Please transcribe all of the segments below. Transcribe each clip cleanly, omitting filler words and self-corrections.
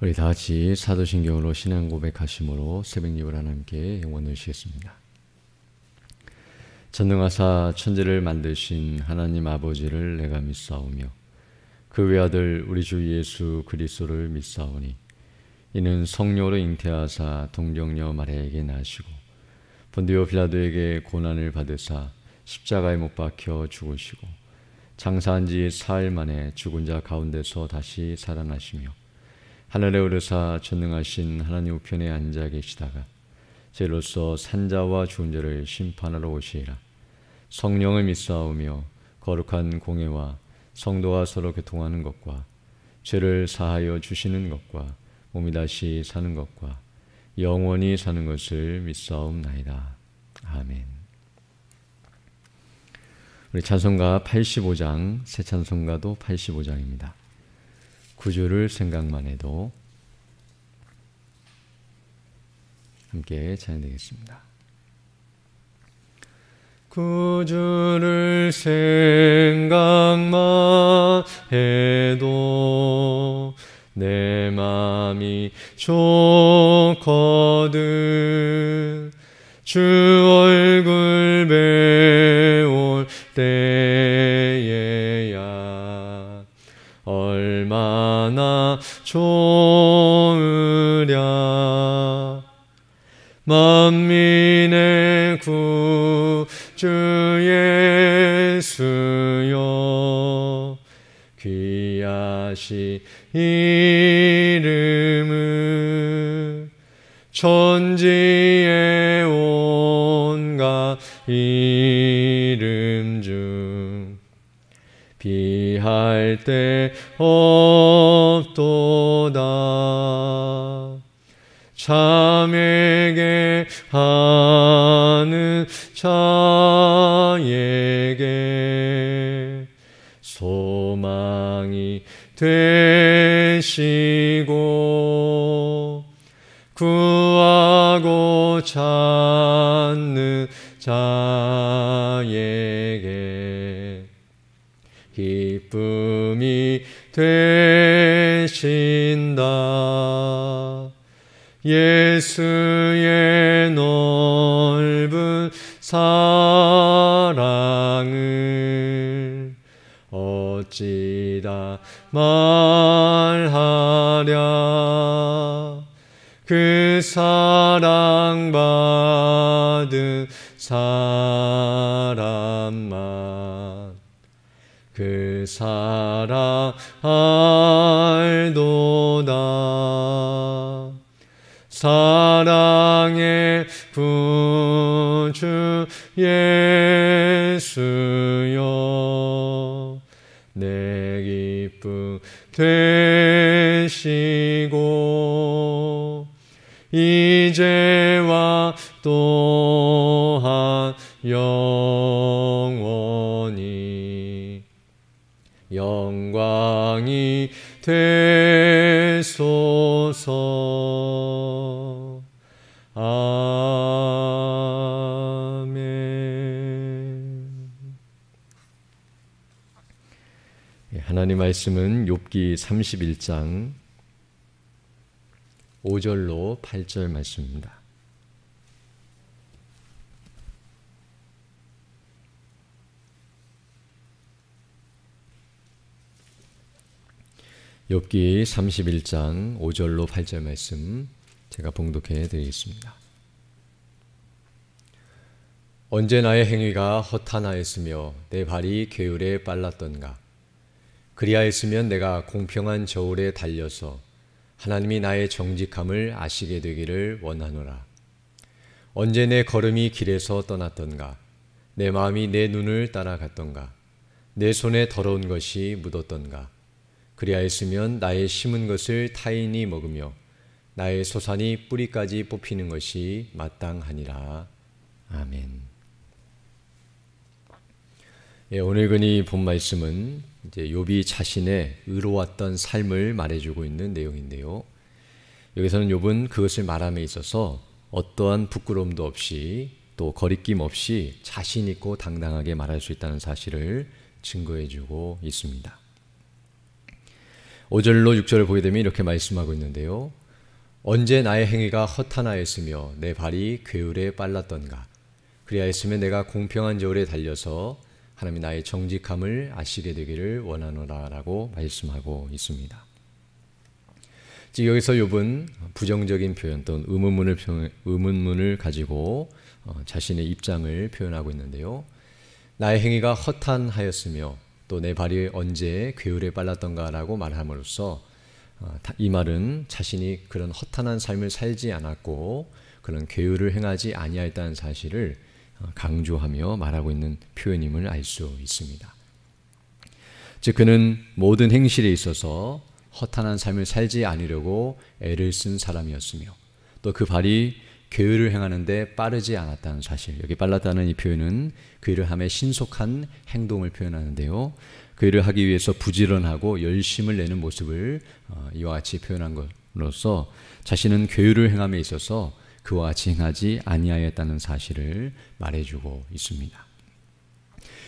우리 다 같이 사도신경으로 신앙 고백하심으로 새벽 예배를 하나님께 영광 돌리시겠습니다. 전능하사 천지를 만드신 하나님 아버지를 내가 믿사오며 그 외아들 우리 주 예수 그리스도를 믿사오니 이는 성령으로 잉태하사 동정녀 마리아에게 나시고 본디오 빌라도에게 고난을 받으사 십자가에 못 박혀 죽으시고 장사한 지 사흘 만에 죽은 자 가운데서 다시 살아나시며 하늘에 오르사 전능하신 하나님 우편에 앉아 계시다가 죄로서 산자와 죽은 자를 심판하러 오시리라. 성령을 믿사오며 거룩한 공회와 성도가 서로 교통하는 것과 죄를 사하여 주시는 것과 몸이 다시 사는 것과 영원히 사는 것을 믿사옵나이다. 아멘. 우리 찬송가 85장, 새 찬송가도 85장입니다. 구주를 생각만 해도 함께 찬양되겠습니다. 구주를 생각만 해도 내 맘이 좋거든 주 얼굴 배울 때에야 얼마나 좋으랴. 만민의 구주 예수여 귀하시 이름을 천지의 온갖 이름 중 비할 데 없도다. 참에게 하는 자에게 소망이 되시고 구하고 찾는 자에게 기쁨이 되신다. 예수의 넓은 사랑을 어찌다 말하랴. 그 사랑받은 사람만 그 사랑 알도다. 사랑의 구주 예수여 내 기쁨 되시고 이제와 또한 영원히 영광이 되소서. 아멘. 하나님 말씀은 욥기 31장 5절로 8절 말씀입니다. 욥기 31장 5절로 8절 말씀 제가 봉독해 드리겠습니다. 언제 나의 행위가 허탄하였으며 내 발이 괴율에 빨랐던가. 그리하였으면 내가 공평한 저울에 달려서 하나님이 나의 정직함을 아시게 되기를 원하노라. 언제 내 걸음이 길에서 떠났던가. 내 마음이 내 눈을 따라갔던가. 내 손에 더러운 것이 묻었던가. 그리하였으면 나의 심은 것을 타인이 먹으며 나의 소산이 뿌리까지 뽑히는 것이 마땅하니라. 아멘. 오늘 근이 본 말씀은 이제 욥이 자신의 의로웠던 삶을 말해주고 있는 내용인데요. 여기서는 욥은 그것을 말함에 있어서 어떠한 부끄러움도 없이 또 거리낌 없이 자신 있고 당당하게 말할 수 있다는 사실을 증거해주고 있습니다. 5절로 6절을 보게 되면 이렇게 말씀하고 있는데요. 언제 나의 행위가 허탄하였으며 내 발이 괴울에 빨랐던가. 그리하였으면 내가 공평한 저울에 달려서 하나님이 나의 정직함을 아시게 되기를 원하노라 라고 말씀하고 있습니다. 지금 여기서 욥은 부정적인 표현 또는 의문문을 가지고 자신의 입장을 표현하고 있는데요. 나의 행위가 허탄하였으며 또 내 발이 언제 괴울에 빨랐던가 라고 말함으로써 이 말은 자신이 그런 허탄한 삶을 살지 않았고 그런 괴울을 행하지 아니하였다는 사실을 강조하며 말하고 있는 표현임을 알 수 있습니다. 즉 그는 모든 행실에 있어서 허탄한 삶을 살지 않으려고 애를 쓴 사람이었으며 또 그 발이 괴울을 행하는데 빠르지 않았다는 사실, 여기 빨랐다는 이 표현은 그 일을 함에 신속한 행동을 표현하는데요. 그 일을 하기 위해서 부지런하고 열심을 내는 모습을 이와 같이 표현한 것으로서 자신은 괴울을 행함에 있어서 그와 같이 행하지 아니하였다는 사실을 말해주고 있습니다.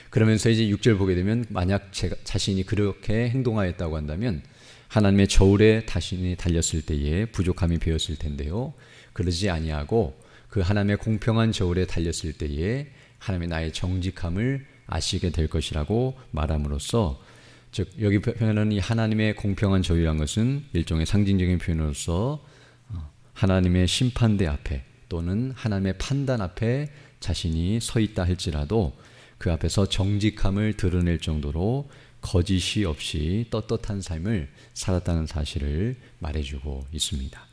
그러면서 이제 6절 보게 되면 만약 자신이 그렇게 행동하였다고 한다면 하나님의 저울에 자신이 달렸을 때에 부족함이 배었을 텐데요. 그러지 아니하고 그 하나님의 공평한 저울에 달렸을 때에 하나님의 나의 정직함을 아시게 될 것이라고 말함으로써, 즉 여기 표현하는 이 하나님의 공평한 저울이란 것은 일종의 상징적인 표현으로서 하나님의 심판대 앞에 또는 하나님의 판단 앞에 자신이 서 있다 할지라도 그 앞에서 정직함을 드러낼 정도로 거짓이 없이 떳떳한 삶을 살았다는 사실을 말해주고 있습니다.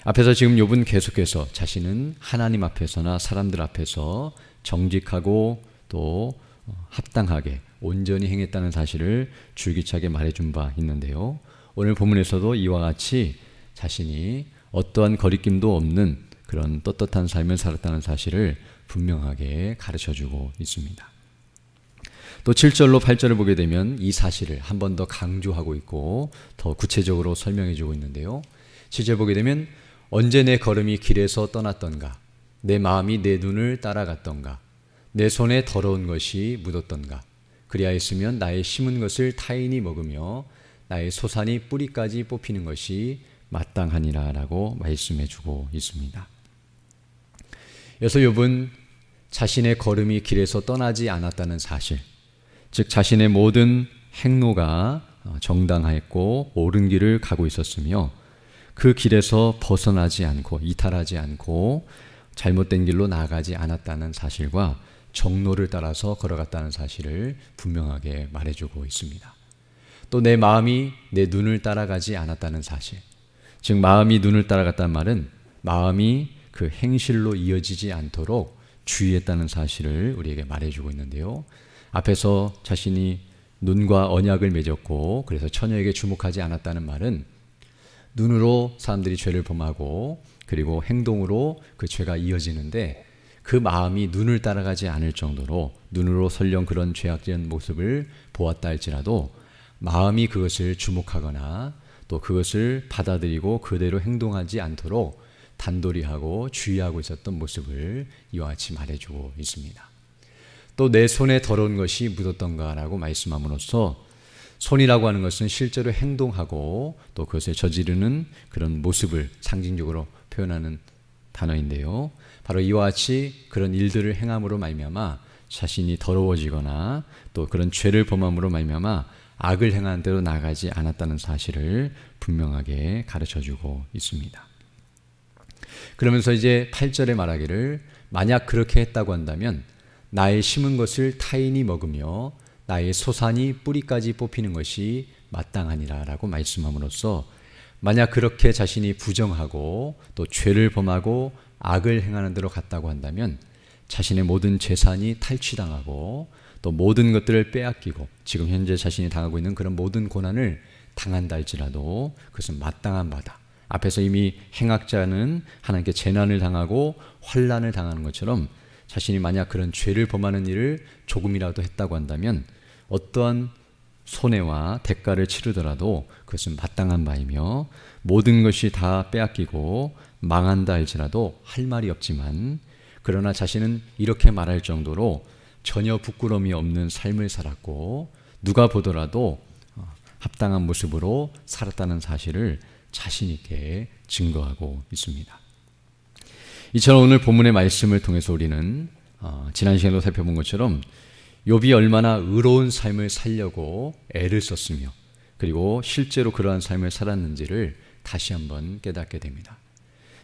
앞에서 지금 욥은 계속해서 자신은 하나님 앞에서나 사람들 앞에서 정직하고 또 합당하게 온전히 행했다는 사실을 줄기차게 말해준 바 있는데요. 오늘 본문에서도 이와 같이 자신이 어떠한 거리낌도 없는 그런 떳떳한 삶을 살았다는 사실을 분명하게 가르쳐주고 있습니다. 또 7절로 8절을 보게 되면 이 사실을 한 번 더 강조하고 있고 더 구체적으로 설명해주고 있는데요. 7절 보게 되면 언제 내 걸음이 길에서 떠났던가, 내 마음이 내 눈을 따라갔던가, 내 손에 더러운 것이 묻었던가. 그리하였으면 나의 심은 것을 타인이 먹으며 나의 소산이 뿌리까지 뽑히는 것이 마땅하니라 라고 말씀해 주고 있습니다. 여기서 욥은 자신의 걸음이 길에서 떠나지 않았다는 사실, 즉 자신의 모든 행로가 정당했고 옳은 길을 가고 있었으며 그 길에서 벗어나지 않고 이탈하지 않고 잘못된 길로 나아가지 않았다는 사실과 정로를 따라서 걸어갔다는 사실을 분명하게 말해주고 있습니다. 또 내 마음이 내 눈을 따라가지 않았다는 사실, 즉 마음이 눈을 따라갔다는 말은 마음이 그 행실로 이어지지 않도록 주의했다는 사실을 우리에게 말해주고 있는데요. 앞에서 자신이 눈과 언약을 맺었고 그래서 처녀에게 주목하지 않았다는 말은 눈으로 사람들이 죄를 범하고 그리고 행동으로 그 죄가 이어지는데 그 마음이 눈을 따라가지 않을 정도로 눈으로 설령 그런 죄악된 모습을 보았다 할지라도 마음이 그것을 주목하거나 또 그것을 받아들이고 그대로 행동하지 않도록 단돌이 하고 주의하고 있었던 모습을 이와 같이 말해주고 있습니다. 또 내 손에 더러운 것이 묻었던가 라고 말씀함으로써 손이라고 하는 것은 실제로 행동하고 또 그것을 저지르는 그런 모습을 상징적으로 표현하는 단어인데요. 바로 이와 같이 그런 일들을 행함으로 말미암아 자신이 더러워지거나 또 그런 죄를 범함으로 말미암아 악을 행하는 대로 나가지 않았다는 사실을 분명하게 가르쳐주고 있습니다. 그러면서 이제 8절에 말하기를 만약 그렇게 했다고 한다면 나의 심은 것을 타인이 먹으며 나의 소산이 뿌리까지 뽑히는 것이 마땅하니라 라고 말씀함으로써 만약 그렇게 자신이 부정하고 또 죄를 범하고 악을 행하는 대로 갔다고 한다면 자신의 모든 재산이 탈취당하고 또 모든 것들을 빼앗기고 지금 현재 자신이 당하고 있는 그런 모든 고난을 당한다 할지라도 그것은 마땅한 바다. 앞에서 이미 행악자는 하나님께 재난을 당하고 환난을 당하는 것처럼 자신이 만약 그런 죄를 범하는 일을 조금이라도 했다고 한다면 어떠한 손해와 대가를 치르더라도 그것은 마땅한 바이며 모든 것이 다 빼앗기고 망한다 할지라도 할 말이 없지만 그러나 자신은 이렇게 말할 정도로 전혀 부끄러움이 없는 삶을 살았고 누가 보더라도 합당한 모습으로 살았다는 사실을 자신 있게 증거하고 있습니다. 이처럼 오늘 본문의 말씀을 통해서 우리는 지난 시간에도 살펴본 것처럼 욥이 얼마나 의로운 삶을 살려고 애를 썼으며 그리고 실제로 그러한 삶을 살았는지를 다시 한번 깨닫게 됩니다.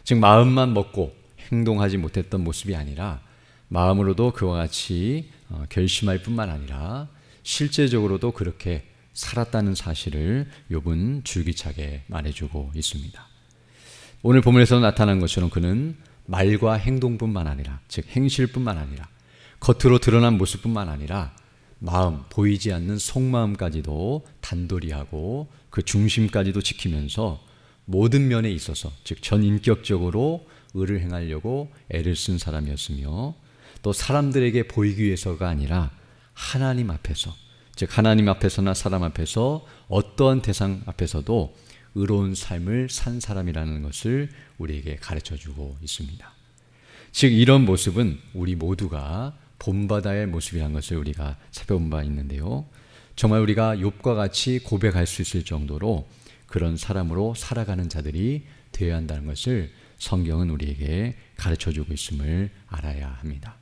즉 마음만 먹고 행동하지 못했던 모습이 아니라 마음으로도 그와 같이 결심할 뿐만 아니라 실제적으로도 그렇게 살았다는 사실을 욥은 줄기차게 말해주고 있습니다. 오늘 본문에서 나타난 것처럼 그는 말과 행동뿐만 아니라 즉 행실뿐만 아니라 겉으로 드러난 모습뿐만 아니라 마음, 보이지 않는 속마음까지도 단돌이 하고 그 중심까지도 지키면서 모든 면에 있어서 즉 전인격적으로 의를 행하려고 애를 쓴 사람이었으며 또 사람들에게 보이기 위해서가 아니라 하나님 앞에서 즉 하나님 앞에서나 사람 앞에서 어떠한 대상 앞에서도 의로운 삶을 산 사람이라는 것을 우리에게 가르쳐주고 있습니다. 즉 이런 모습은 우리 모두가 본받아야 할 모습이라는 것을 우리가 살펴본 바 있는데요. 정말 우리가 욥과 같이 고백할 수 있을 정도로 그런 사람으로 살아가는 자들이 되어야 한다는 것을 성경은 우리에게 가르쳐주고 있음을 알아야 합니다.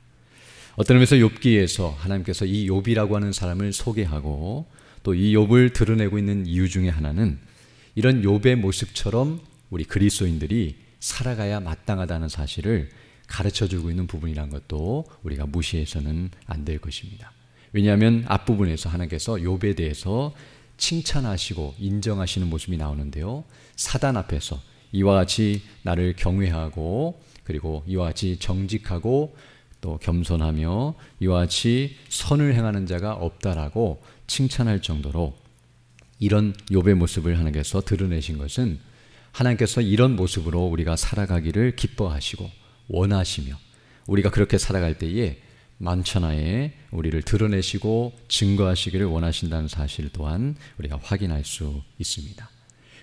어떤 의미에서 욥기에서 하나님께서 이 욥이라고 하는 사람을 소개하고 또 이 욥을 드러내고 있는 이유 중에 하나는 이런 욥의 모습처럼 우리 그리스도인들이 살아가야 마땅하다는 사실을 가르쳐주고 있는 부분이란 것도 우리가 무시해서는 안 될 것입니다. 왜냐하면 앞부분에서 하나님께서 욥에 대해서 칭찬하시고 인정하시는 모습이 나오는데요. 사단 앞에서 이와 같이 나를 경외하고 그리고 이와 같이 정직하고 또 겸손하며 이와 같이 선을 행하는 자가 없다라고 칭찬할 정도로 이런 욥의 모습을 하나님께서 드러내신 것은 하나님께서 이런 모습으로 우리가 살아가기를 기뻐하시고 원하시며 우리가 그렇게 살아갈 때에 만천하에 우리를 드러내시고 증거하시기를 원하신다는 사실 또한 우리가 확인할 수 있습니다.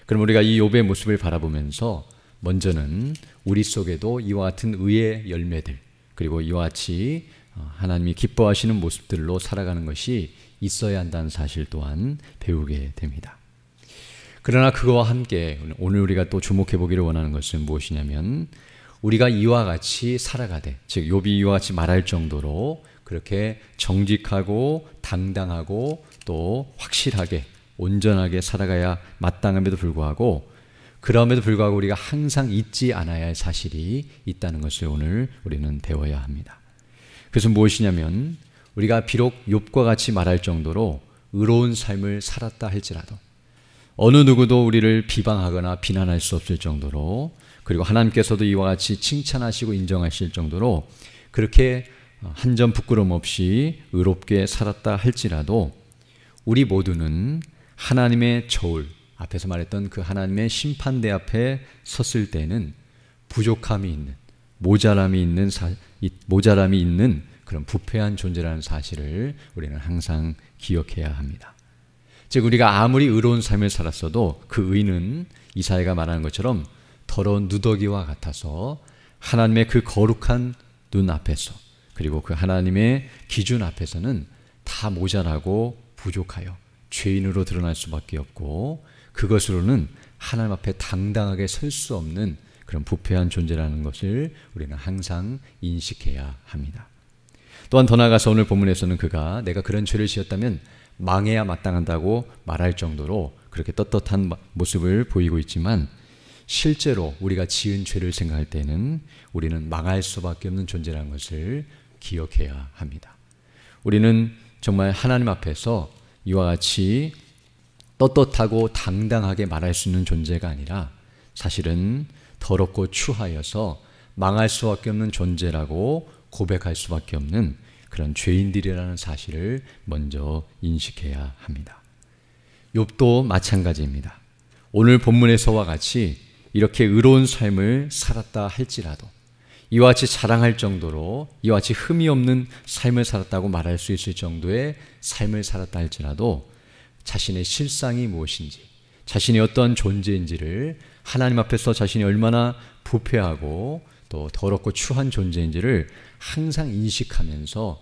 그럼 우리가 이 욥의 모습을 바라보면서 먼저는 우리 속에도 이와 같은 의의 열매들 그리고 이와 같이 하나님이 기뻐하시는 모습들로 살아가는 것이 있어야 한다는 사실 또한 배우게 됩니다. 그러나 그거와 함께 오늘 우리가 또 주목해 보기를 원하는 것은 무엇이냐면 우리가 이와 같이 살아가되 즉 욥이 이와 같이 말할 정도로 그렇게 정직하고 당당하고 또 확실하게 온전하게 살아가야 마땅함에도 불구하고 그럼에도 불구하고 우리가 항상 잊지 않아야 할 사실이 있다는 것을 오늘 우리는 배워야 합니다. 그래서 무엇이냐면 우리가 비록 욥과 같이 말할 정도로 의로운 삶을 살았다 할지라도 어느 누구도 우리를 비방하거나 비난할 수 없을 정도로 그리고 하나님께서도 이와 같이 칭찬하시고 인정하실 정도로 그렇게 한 점 부끄러움 없이 의롭게 살았다 할지라도 우리 모두는 하나님의 저울 앞에서 말했던 그 하나님의 심판대 앞에 섰을 때는 부족함이 있는 모자람이 있는 그런 부패한 존재라는 사실을 우리는 항상 기억해야 합니다. 즉 우리가 아무리 의로운 삶을 살았어도 그 의는 이사야가 말하는 것처럼 더러운 누더기와 같아서 하나님의 그 거룩한 눈 앞에서 그리고 그 하나님의 기준 앞에서는 다 모자라고 부족하여 죄인으로 드러날 수밖에 없고 그것으로는 하나님 앞에 당당하게 설 수 없는 그런 부패한 존재라는 것을 우리는 항상 인식해야 합니다. 또한 더 나아가서 오늘 본문에서는 그가 내가 그런 죄를 지었다면 망해야 마땅한다고 말할 정도로 그렇게 떳떳한 모습을 보이고 있지만 실제로 우리가 지은 죄를 생각할 때는 우리는 망할 수밖에 없는 존재라는 것을 기억해야 합니다. 우리는 정말 하나님 앞에서 이와 같이 떳떳하고 당당하게 말할 수 있는 존재가 아니라 사실은 더럽고 추하여서 망할 수밖에 없는 존재라고 고백할 수밖에 없는 그런 죄인들이라는 사실을 먼저 인식해야 합니다. 욥도 마찬가지입니다. 오늘 본문에서와 같이 이렇게 의로운 삶을 살았다 할지라도 이와 같이 자랑할 정도로 이와 같이 흠이 없는 삶을 살았다고 말할 수 있을 정도의 삶을 살았다 할지라도 자신의 실상이 무엇인지 자신이 어떤 존재인지를 하나님 앞에서 자신이 얼마나 부패하고 또 더럽고 추한 존재인지를 항상 인식하면서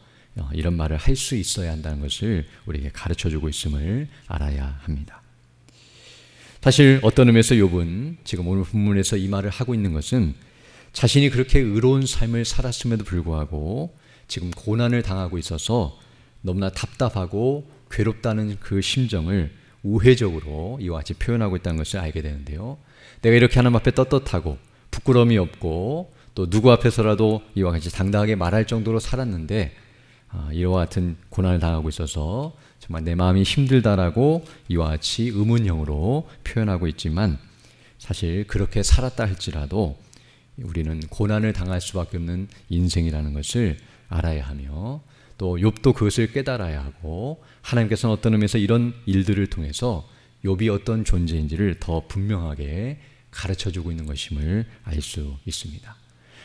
이런 말을 할 수 있어야 한다는 것을 우리에게 가르쳐주고 있음을 알아야 합니다. 사실 어떤 의미에서 욥은 지금 오늘 본문에서 이 말을 하고 있는 것은 자신이 그렇게 의로운 삶을 살았음에도 불구하고 지금 고난을 당하고 있어서 너무나 답답하고 괴롭다는 그 심정을 우회적으로 이와 같이 표현하고 있다는 것을 알게 되는데요. 내가 이렇게 하나님 앞에 떳떳하고 부끄러움이 없고 또 누구 앞에서라도 이와 같이 당당하게 말할 정도로 살았는데 이와 같은 고난을 당하고 있어서 정말 내 마음이 힘들다라고 이와 같이 의문형으로 표현하고 있지만, 사실 그렇게 살았다 할지라도 우리는 고난을 당할 수밖에 없는 인생이라는 것을 알아야 하며, 또 욥도 그것을 깨달아야 하고, 하나님께서는 어떤 의미에서 이런 일들을 통해서 욥이 어떤 존재인지를 더 분명하게 가르쳐주고 있는 것임을 알 수 있습니다.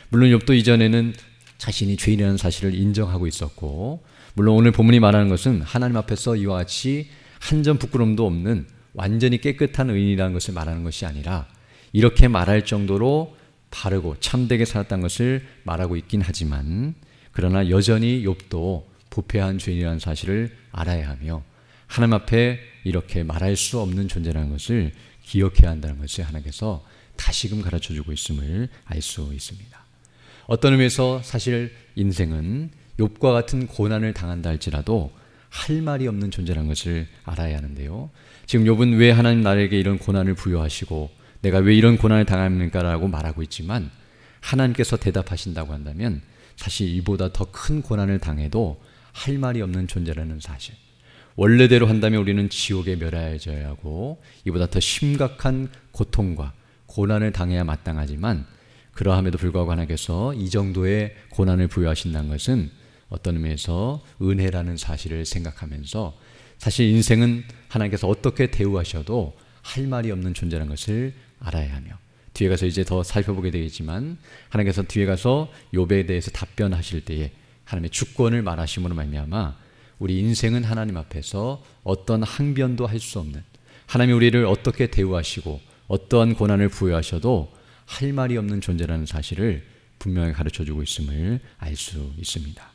물론 욥도 이전에는 자신이 죄인이라는 사실을 인정하고 있었고, 물론 오늘 본문이 말하는 것은 하나님 앞에서 이와 같이 한 점 부끄럼도 없는 완전히 깨끗한 의인이라는 것을 말하는 것이 아니라, 이렇게 말할 정도로 바르고 참되게 살았다는 것을 말하고 있긴 하지만, 그러나 여전히 욥도 부패한 죄인이라는 사실을 알아야 하며 하나님 앞에 이렇게 말할 수 없는 존재라는 것을 기억해야 한다는 것을 하나님께서 다시금 가르쳐주고 있음을 알 수 있습니다. 어떤 의미에서 사실 인생은 욥과 같은 고난을 당한다 할지라도 할 말이 없는 존재라는 것을 알아야 하는데요. 지금 욥은 왜 하나님 나에게 이런 고난을 부여하시고 내가 왜 이런 고난을 당합니까? 라고 말하고 있지만, 하나님께서 대답하신다고 한다면 사실 이보다 더 큰 고난을 당해도 할 말이 없는 존재라는 사실, 원래대로 한다면 우리는 지옥에 멸하여져야 하고 이보다 더 심각한 고통과 고난을 당해야 마땅하지만, 그러함에도 불구하고 하나님께서 이 정도의 고난을 부여하신다는 것은 어떤 의미에서 은혜라는 사실을 생각하면서, 사실 인생은 하나님께서 어떻게 대우하셔도 할 말이 없는 존재라는 것을 알아야 하며, 뒤에 가서 이제 더 살펴보게 되겠지만 하나님께서 뒤에 가서 욥에 대해서 답변하실 때에 하나님의 주권을 말하심으로 말미암아 우리 인생은 하나님 앞에서 어떤 항변도 할 수 없는, 하나님이 우리를 어떻게 대우하시고 어떠한 고난을 부여하셔도 할 말이 없는 존재라는 사실을 분명히 가르쳐주고 있음을 알 수 있습니다.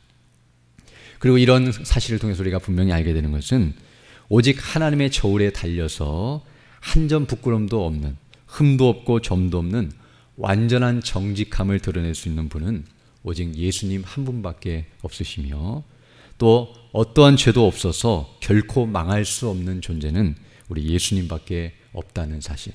그리고 이런 사실을 통해서 우리가 분명히 알게 되는 것은, 오직 하나님의 저울에 달려서 한 점 부끄럼도 없는, 흠도 없고 점도 없는 완전한 정직함을 드러낼 수 있는 분은 오직 예수님 한 분밖에 없으시며, 또 어떠한 죄도 없어서 결코 망할 수 없는 존재는 우리 예수님밖에 없다는 사실,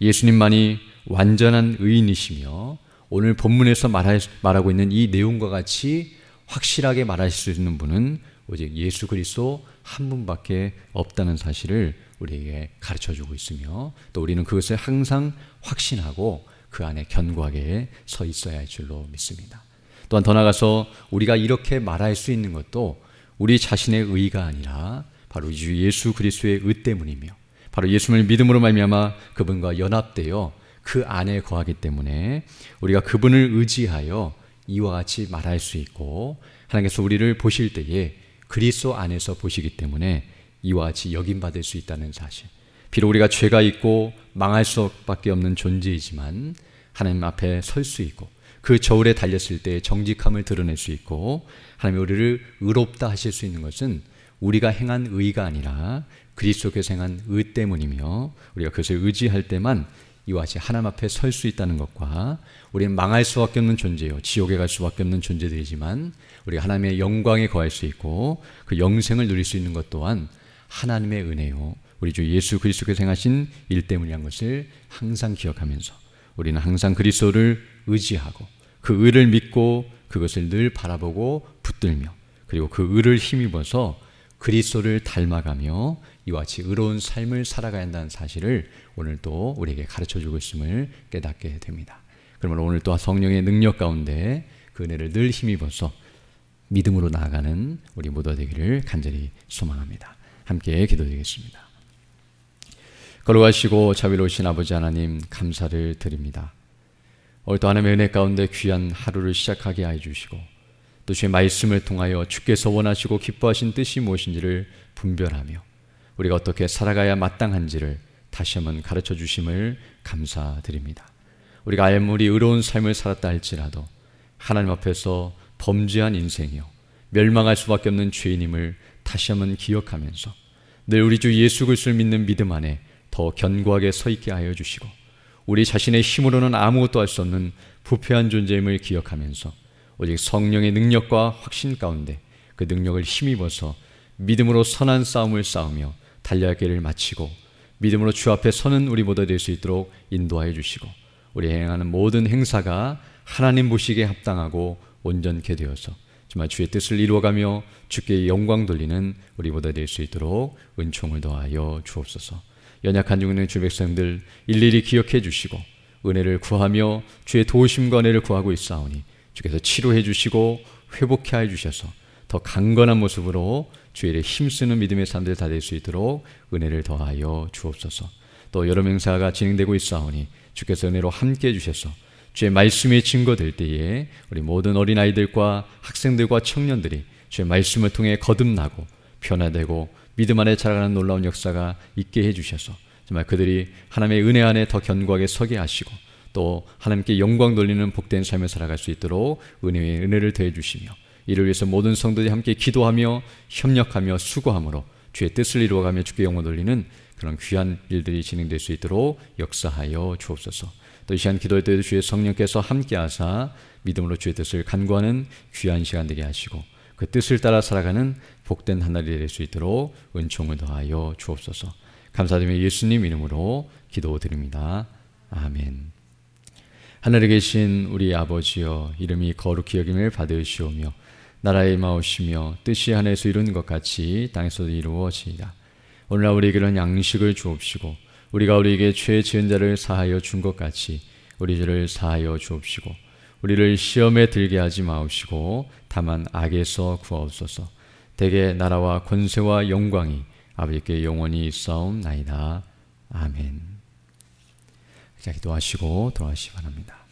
예수님만이 완전한 의인이시며 오늘 본문에서 말하고 있는 이 내용과 같이 확실하게 말하실 수 있는 분은 오직 예수 그리스도 한 분밖에 없다는 사실을 우리에게 가르쳐주고 있으며, 또 우리는 그것을 항상 확신하고 그 안에 견고하게 서 있어야 할 줄로 믿습니다. 또한 더 나아가서 우리가 이렇게 말할 수 있는 것도 우리 자신의 의가 아니라 바로 주 예수 그리스도의 의 때문이며, 바로 예수님을 믿음으로 말미암아 그분과 연합되어 그 안에 거하기 때문에 우리가 그분을 의지하여 이와 같이 말할 수 있고, 하나님께서 우리를 보실 때에 그리스도 안에서 보시기 때문에 이와 같이 여김받을 수 있다는 사실, 비록 우리가 죄가 있고 망할 수밖에 없는 존재이지만 하나님 앞에 설 수 있고 그 저울에 달렸을 때 정직함을 드러낼 수 있고, 하나님이 우리를 의롭다 하실 수 있는 것은 우리가 행한 의가 아니라 그리스도께서 행한 의 때문이며, 우리가 그것을 의지할 때만 이와 같이 하나님 앞에 설 수 있다는 것과, 우리는 망할 수밖에 없는 존재요, 지옥에 갈 수밖에 없는 존재들이지만 우리가 하나님의 영광에 거할 수 있고 그 영생을 누릴 수 있는 것 또한 하나님의 은혜요, 우리 주 예수 그리스도께서 행하신 일 때문이라는 것을 항상 기억하면서 우리는 항상 그리스도를 의지하고 그 의를 믿고 그것을 늘 바라보고 붙들며, 그리고 그 의를 힘입어서 그리스도를 닮아가며 이와 같이 의로운 삶을 살아가야 한다는 사실을 오늘 또 우리에게 가르쳐주고 있음을 깨닫게 됩니다. 그러므로 오늘 또 성령의 능력 가운데 그 은혜를 늘 힘입어서 믿음으로 나아가는 우리 모두 되기를 간절히 소망합니다. 함께 기도드리겠습니다. 거룩하시고 자비로우신 아버지 하나님, 감사를 드립니다. 오늘 또 하나님의 은혜 가운데 귀한 하루를 시작하게 하여 주시고, 또 주의 말씀을 통하여 주께서 원하시고 기뻐하신 뜻이 무엇인지를 분별하며 우리가 어떻게 살아가야 마땅한지를 다시 한번 가르쳐 주심을 감사드립니다. 우리가 아무리 의로운 삶을 살았다 할지라도 하나님 앞에서 범죄한 인생이요 멸망할 수밖에 없는 죄인임을 다시 한번 기억하면서 늘 우리 주 예수 그리스도를 믿는 믿음 안에 더 견고하게 서 있게 하여 주시고, 우리 자신의 힘으로는 아무것도 할 수 없는 부패한 존재임을 기억하면서 오직 성령의 능력과 확신 가운데 그 능력을 힘입어서 믿음으로 선한 싸움을 싸우며 달려야 길을 마치고 믿음으로 주 앞에 서는 우리 모두 될 수 있도록 인도하여 주시고, 우리 행하는 모든 행사가 하나님 보시기에 합당하고 온전케 되어서 정말 주의 뜻을 이루어가며 주께 영광 돌리는 우리 모두 될 수 있도록 은총을 더하여 주옵소서. 연약한 중 있는 주 백성들 일일이 기억해 주시고 은혜를 구하며 주의 도우심과 은혜를 구하고 있사오니 주께서 치료해 주시고 회복해 하여 주셔서 더 강건한 모습으로 주의 일에 힘쓰는 믿음의 사람들 다 될 수 있도록 은혜를 더하여 주옵소서. 또 여러 행사가 진행되고 있사오니 주께서 은혜로 함께 해주셔서 주의 말씀이 증거될 때에 우리 모든 어린아이들과 학생들과 청년들이 주의 말씀을 통해 거듭나고 변화되고 믿음 안에 자라가는 놀라운 역사가 있게 해주셔서 정말 그들이 하나님의 은혜 안에 더 견고하게 서게 하시고 또 하나님께 영광 돌리는 복된 삶을 살아갈 수 있도록 은혜의 은혜를 더해 주시며, 이를 위해서 모든 성도들이 함께 기도하며 협력하며 수고함으로 주의 뜻을 이루어가며 주께 영광 돌리는 그런 귀한 일들이 진행될 수 있도록 역사하여 주옵소서. 또 이 시간 기도할 때도 주의 성령께서 함께하사 믿음으로 주의 뜻을 간구하는 귀한 시간 되게 하시고 그 뜻을 따라 살아가는 복된 하늘이 될 수 있도록 은총을 더하여 주옵소서. 감사드리며 예수님 이름으로 기도드립니다. 아멘. 하늘에 계신 우리 아버지여, 이름이 거룩히 여김을 받으시오며 나라에 임하오시며 뜻이 하늘에서 이루는 것 같이 땅에서도 이루어지이다. 오늘날 우리에게는 양식을 주옵시고 우리가 우리에게 죄 지은 자를 사하여 준 것 같이 우리 죄를 사하여 주옵시고 우리를 시험에 들게 하지 마옵시고 다만 악에서 구하옵소서. 대개 나라와 권세와 영광이 아버지께 영원히 있사옵나이다. 아멘. 자, 기도하시고 돌아가시기 바랍니다.